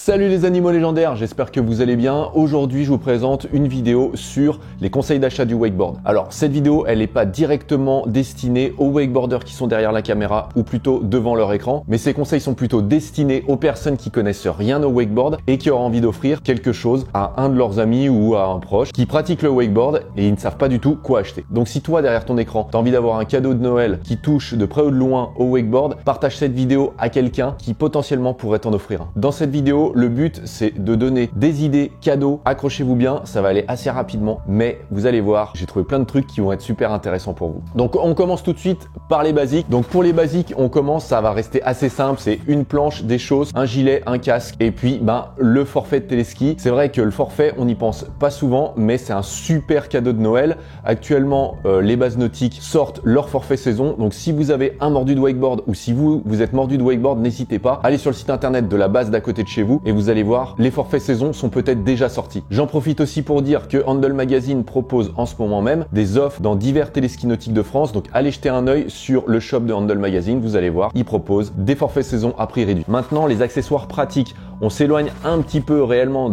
Salut les animaux légendaires, j'espère que vous allez bien. Aujourd'hui, je vous présente une vidéo sur les conseils d'achat du wakeboard. Alors, cette vidéo, elle n'est pas directement destinée aux wakeboarders qui sont derrière la caméra ou plutôt devant leur écran, mais ces conseils sont plutôt destinés aux personnes qui connaissent rien au wakeboard et qui auront envie d'offrir quelque chose à un de leurs amis ou à un proche qui pratique le wakeboard et ils ne savent pas du tout quoi acheter. Donc, si toi, derrière ton écran, tu as envie d'avoir un cadeau de Noël qui touche de près ou de loin au wakeboard, partage cette vidéo à quelqu'un qui potentiellement pourrait t'en offrir un. Dans cette vidéo, le but, c'est de donner des idées cadeaux. Accrochez-vous bien, ça va aller assez rapidement, mais vous allez voir, j'ai trouvé plein de trucs qui vont être super intéressants pour vous. Donc, on commence tout de suite par les basiques. Donc, pour les basiques, on commence, ça va rester assez simple. C'est une planche, des choses, un gilet, un casque et puis le forfait de téléski. C'est vrai que le forfait, on n'y pense pas souvent, mais c'est un super cadeau de Noël. Actuellement, les bases nautiques sortent leur forfait saison. Donc, si vous avez un mordu de wakeboard ou si vous êtes mordu de wakeboard, n'hésitez pas. Allez sur le site internet de la base d'à côté de chez vous et vous allez voir, les forfaits saison sont peut-être déjà sortis. J'en profite aussi pour dire que Handle Magazine propose en ce moment même des offres dans divers téléskis nautiques de France. Donc allez jeter un œil sur le shop de Handle Magazine, vous allez voir, ils proposent des forfaits saison à prix réduit. Maintenant, les accessoires pratiques. On s'éloigne un petit peu réellement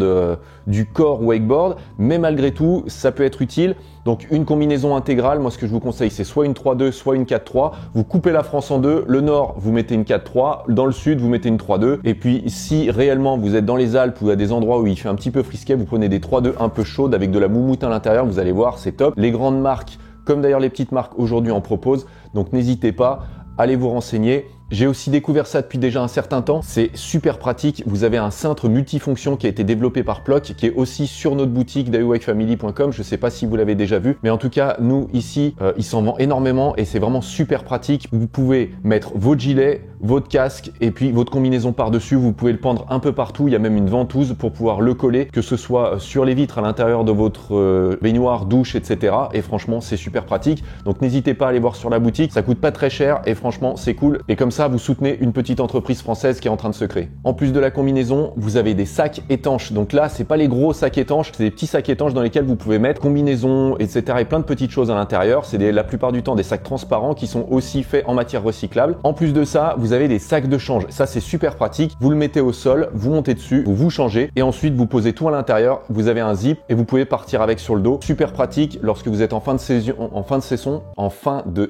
du corps wakeboard, mais malgré tout, ça peut être utile. Donc une combinaison intégrale, moi ce que je vous conseille, c'est soit une 3-2, soit une 4-3. Vous coupez la France en deux. Le nord, vous mettez une 4-3. Dans le sud, vous mettez une 3-2. Et puis si réellement vous êtes dans les Alpes ou à des endroits où il fait un petit peu frisquet, vous prenez des 3-2 un peu chaudes avec de la moumoute à l'intérieur. Vous allez voir, c'est top. Les grandes marques, comme d'ailleurs les petites marques aujourd'hui en proposent. Donc n'hésitez pas, allez vous renseigner. J'ai aussi découvert ça depuis déjà un certain temps. C'est super pratique. Vous avez un cintre multifonction qui a été développé par Plock, qui est aussi sur notre boutique daiwakefamily.com. Je sais pas si vous l'avez déjà vu, mais en tout cas, nous ici, il s'en vend énormément et c'est vraiment super pratique. Vous pouvez mettre votre gilet, votre casque et puis votre combinaison par-dessus. Vous pouvez le pendre un peu partout. Il y a même une ventouse pour pouvoir le coller, que ce soit sur les vitres, à l'intérieur de votre baignoire, douche, etc. Et franchement, c'est super pratique. Donc n'hésitez pas à aller voir sur la boutique. Ça coûte pas très cher et franchement, c'est cool. Et comme ça, vous soutenez une petite entreprise française qui est en train de se créer. En plus de la combinaison, vous avez des sacs étanches. Donc là, c'est pas les gros sacs étanches, c'est des petits sacs étanches dans lesquels vous pouvez mettre combinaison, etc. et plein de petites choses à l'intérieur. C'est la plupart du temps des sacs transparents qui sont aussi faits en matière recyclable. En plus de ça, vous avez des sacs de change. Ça, c'est super pratique. Vous le mettez au sol, vous montez dessus, vous changez et ensuite vous posez tout à l'intérieur. Vous avez un zip et vous pouvez partir avec sur le dos. Super pratique lorsque vous êtes en fin de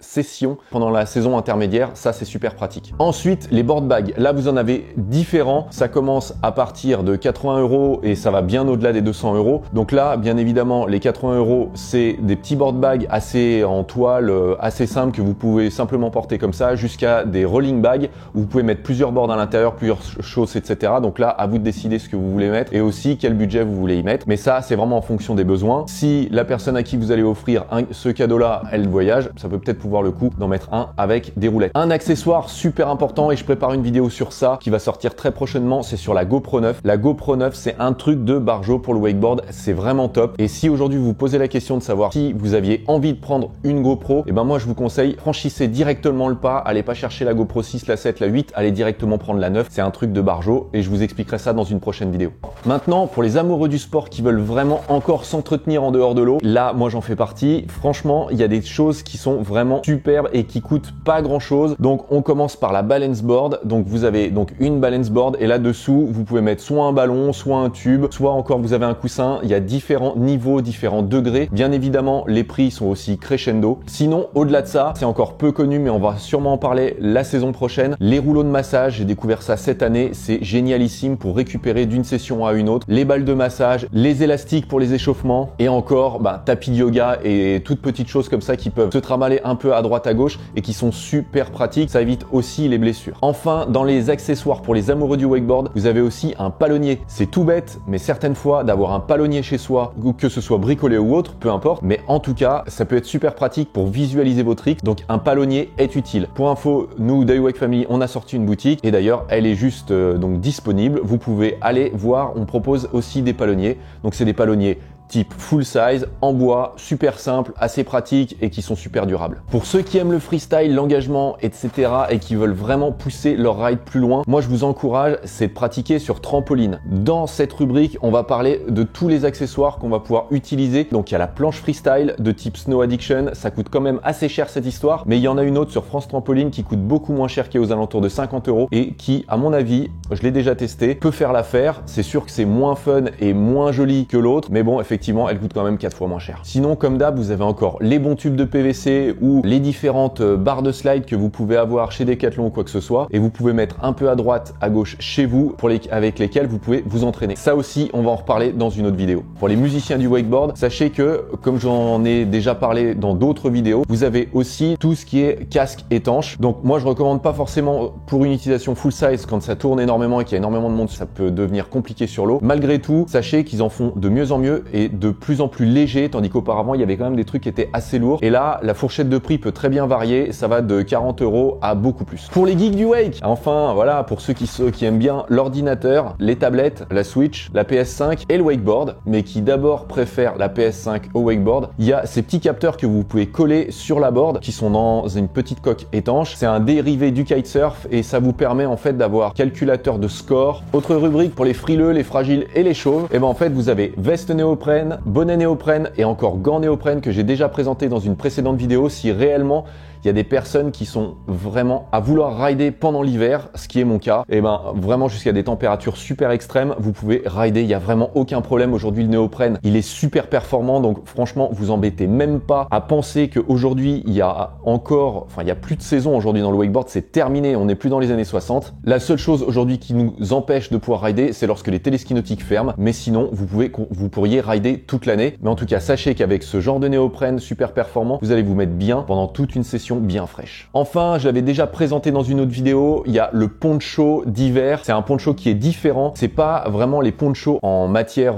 session, pendant la saison intermédiaire. Ça, c'est super pratique. Ensuite, les board bags. Là, vous en avez différents. Ça commence à partir de 80 € et ça va bien au-delà des 200 €. Donc là, bien évidemment, les 80 €, c'est des petits board bags assez en toile, assez simples que vous pouvez simplement porter comme ça, jusqu'à des rolling bags où vous pouvez mettre plusieurs boards à l'intérieur, plusieurs choses, etc. Donc là, à vous de décider ce que vous voulez mettre et aussi quel budget vous voulez y mettre. Mais ça, c'est vraiment en fonction des besoins. Si la personne à qui vous allez offrir ce cadeau-là, elle voyage, ça peut peut-être pouvoir le coup d'en mettre un avec des roulettes. Un accessoire super important et je prépare une vidéo sur ça qui va sortir très prochainement, c'est sur la GoPro 9. La GoPro 9, c'est un truc de barjo pour le wakeboard, c'est vraiment top. Et si aujourd'hui vous vous posez la question de savoir si vous aviez envie de prendre une GoPro, et ben moi je vous conseille, franchissez directement le pas, allez pas chercher la GoPro 6, la 7, la 8, allez directement prendre la 9, c'est un truc de barjo et je vous expliquerai ça dans une prochaine vidéo. Maintenant, pour les amoureux du sport qui veulent vraiment encore s'entretenir en dehors de l'eau, là moi j'en fais partie. Franchement, il y a des choses qui sont vraiment superbes et qui coûtent pas grand chose. Donc on commence par la balance board. Donc vous avez donc une balance board et là-dessous vous pouvez mettre soit un ballon, soit un tube, soit encore vous avez un coussin. Il y a différents niveaux, différents degrés. Bien évidemment, les prix sont aussi crescendo. Sinon, au-delà de ça, c'est encore peu connu, mais on va sûrement en parler la saison prochaine. Les rouleaux de massage, j'ai découvert ça cette année. C'est génialissime pour récupérer d'une session à une autre. Les balles de massage, les élastiques pour les échauffements et encore tapis de yoga et toutes petites choses comme ça qui peuvent se tramaler un peu à droite à gauche et qui sont super pratiques. Ça évite aussi les blessures. Enfin, dans les accessoires pour les amoureux du wakeboard, vous avez aussi un palonnier. C'est tout bête, mais certaines fois d'avoir un palonnier chez soi, ou que ce soit bricolé ou autre, peu importe, mais en tout cas, ça peut être super pratique pour visualiser vos tricks. Donc un palonnier est utile. Pour info, nous, Daiwake Family, on a sorti une boutique et d'ailleurs, elle est juste donc disponible. Vous pouvez aller voir, on propose aussi des palonniers. Donc c'est des palonniers type full size, en bois, super simple, assez pratique et qui sont super durables. Pour ceux qui aiment le freestyle, l'engagement, etc. et qui veulent vraiment pousser leur ride plus loin, moi je vous encourage, c'est de pratiquer sur trampoline. Dans cette rubrique, on va parler de tous les accessoires qu'on va pouvoir utiliser. Donc il y a la planche freestyle de type Snow Addiction, ça coûte quand même assez cher cette histoire, mais il y en a une autre sur France Trampoline qui coûte beaucoup moins cher, qui est aux alentours de 50 € et qui, à mon avis, je l'ai déjà testé, peut faire l'affaire. C'est sûr que c'est moins fun et moins joli que l'autre, mais bon, effectivement, elle coûte quand même 4 fois moins cher. Sinon, comme d'hab, vous avez encore les bons tubes de PVC ou les différentes barres de slide que vous pouvez avoir chez Decathlon ou quoi que ce soit, et vous pouvez mettre un peu à droite, à gauche chez vous, avec lesquels vous pouvez vous entraîner. Ça aussi, on va en reparler dans une autre vidéo. Pour les musiciens du wakeboard, sachez que, comme j'en ai déjà parlé dans d'autres vidéos, vous avez aussi tout ce qui est casque étanche. Donc moi, je recommande pas forcément pour une utilisation full size quand ça tourne énormément et qu'il y a énormément de monde, ça peut devenir compliqué sur l'eau. Malgré tout, sachez qu'ils en font de mieux en mieux et de plus en plus légers, tandis qu'auparavant, il y avait quand même des trucs qui étaient assez lourds. Et là, la fourchette de prix peut très bien varier. Ça va de 40 € à beaucoup plus. Pour les geeks du wake, enfin voilà, pour ceux qui aiment bien l'ordinateur, les tablettes, la Switch, la PS5 et le wakeboard, mais qui d'abord préfèrent la PS5 au wakeboard, il y a ces petits capteurs que vous pouvez coller sur la board qui sont dans une petite coque étanche. C'est un dérivé du kitesurf et ça vous permet en fait d'avoir calculateur de score. Autre rubrique pour les frileux, les fragiles et les chauves, et ben en fait vous avez veste néoprène, bonnet néoprène et encore gants néoprène que j'ai déjà présenté dans une précédente vidéo si réellement il y a des personnes qui sont vraiment à vouloir rider pendant l'hiver, ce qui est mon cas. Et ben vraiment jusqu'à des températures super extrêmes, vous pouvez rider, il n'y a vraiment aucun problème. Aujourd'hui le néoprène, il est super performant, donc franchement vous embêtez même pas à penser qu'aujourd'hui il y a encore, enfin il y a plus de saison aujourd'hui dans le wakeboard, c'est terminé, on n'est plus dans les années 60. La seule chose aujourd'hui qui nous empêche de pouvoir rider, c'est lorsque les téléskis nautiques ferment, mais sinon vous pourriez rider toute l'année. Mais en tout cas sachez qu'avec ce genre de néoprène super performant, vous allez vous mettre bien pendant toute une session bien fraîche. Enfin, je l'avais déjà présenté dans une autre vidéo, il y a le poncho d'hiver. C'est un poncho qui est différent. C'est pas vraiment les ponchos en matière,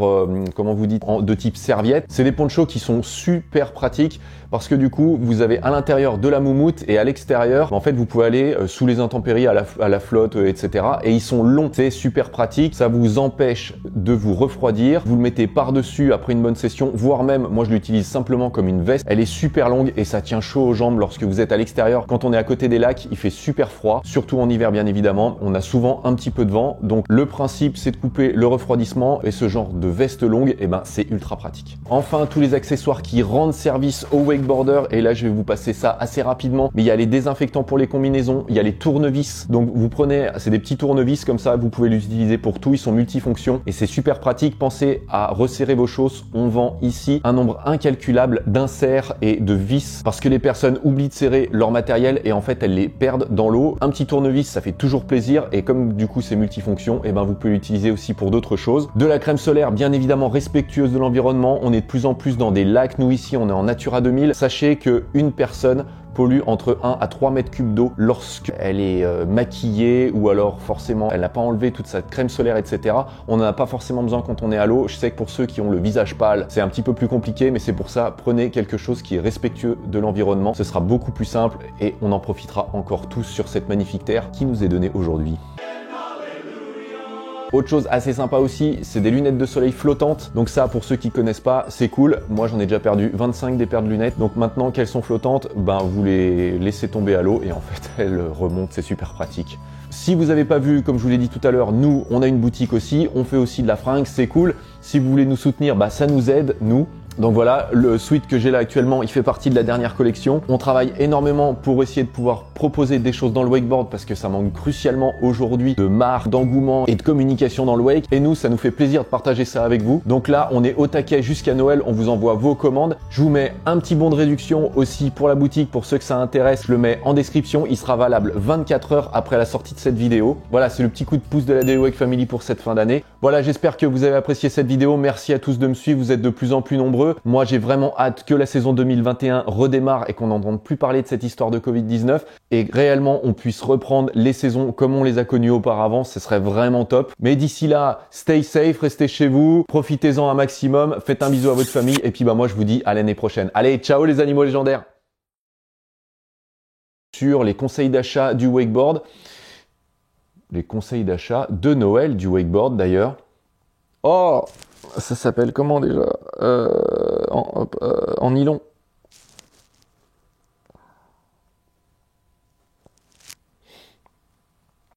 comment vous dites, de type serviette. C'est des ponchos qui sont super pratiques parce que du coup, vous avez à l'intérieur de la moumoute et à l'extérieur, en fait, vous pouvez aller sous les intempéries, à la flotte, etc. Et ils sont longs. C'est super pratique. Ça vous empêche de vous refroidir. Vous le mettez par-dessus après une bonne session, voire même, moi, je l'utilise simplement comme une veste. Elle est super longue et ça tient chaud aux jambes lorsque vous êtes à l'extérieur. Quand on est à côté des lacs, il fait super froid, surtout en hiver, bien évidemment. On a souvent un petit peu de vent. Donc, le principe, c'est de couper le refroidissement et ce genre de veste longue, eh ben, c'est ultra pratique. Enfin, tous les accessoires qui rendent service au wakeboarder, et là, je vais vous passer ça assez rapidement, mais il y a les désinfectants pour les combinaisons, il y a les tournevis. Donc, vous prenez, c'est des petits tournevis comme ça, vous pouvez l'utiliser pour tout, ils sont multifonctions et c'est super pratique. Pensez à resserrer vos chausses. On vend ici un nombre incalculable d'inserts et de vis parce que les personnes oublient de serrer leur matériel et en fait elles les perdent dans l'eau. Un petit tournevis, ça fait toujours plaisir et comme du coup c'est multifonction, et ben vous pouvez l'utiliser aussi pour d'autres choses. De la crème solaire bien évidemment respectueuse de l'environnement. On est de plus en plus dans des lacs, nous ici on est en Natura 2000. Sachez que une personne pollue entre 1 à 3 mètres cubes d'eau lorsqu'elle est maquillée ou alors forcément elle n'a pas enlevé toute sa crème solaire, etc. On n'en a pas forcément besoin quand on est à l'eau. Je sais que pour ceux qui ont le visage pâle, c'est un petit peu plus compliqué, mais c'est pour ça, prenez quelque chose qui est respectueux de l'environnement. Ce sera beaucoup plus simple et on en profitera encore tous sur cette magnifique terre qui nous est donnée aujourd'hui. Autre chose assez sympa aussi, c'est des lunettes de soleil flottantes. Donc ça, pour ceux qui connaissent pas, c'est cool. Moi, j'en ai déjà perdu 25 des paires de lunettes. Donc maintenant qu'elles sont flottantes, ben vous les laissez tomber à l'eau et en fait, elles remontent. C'est super pratique. Si vous n'avez pas vu, comme je vous l'ai dit tout à l'heure, nous, on a une boutique aussi. On fait aussi de la fringue, c'est cool. Si vous voulez nous soutenir, bah ça nous aide, nous. Donc voilà, le sweat que j'ai là actuellement, il fait partie de la dernière collection. On travaille énormément pour essayer de pouvoir proposer des choses dans le wakeboard parce que ça manque crucialement aujourd'hui de marque, d'engouement et de communication dans le wake. Et nous, ça nous fait plaisir de partager ça avec vous. Donc là, on est au taquet jusqu'à Noël. On vous envoie vos commandes. Je vous mets un petit bon de réduction aussi pour la boutique. Pour ceux que ça intéresse, je le mets en description. Il sera valable 24 heures après la sortie de cette vidéo. Voilà, c'est le petit coup de pouce de la Daily Wake Family pour cette fin d'année. Voilà, j'espère que vous avez apprécié cette vidéo. Merci à tous de me suivre. Vous êtes de plus en plus nombreux. Moi, j'ai vraiment hâte que la saison 2021 redémarre et qu'on n'entende plus parler de cette histoire de Covid-19 et réellement on puisse reprendre les saisons comme on les a connues auparavant. Ce serait vraiment top. Mais d'ici là, stay safe, restez chez vous, profitez-en un maximum, faites un bisou à votre famille et puis bah moi je vous dis à l'année prochaine. Allez, ciao les animaux légendaires. Sur les conseils d'achat du wakeboard, les conseils d'achat de Noël du wakeboard d'ailleurs. Oh, Ça s'appelle comment déjà en nylon.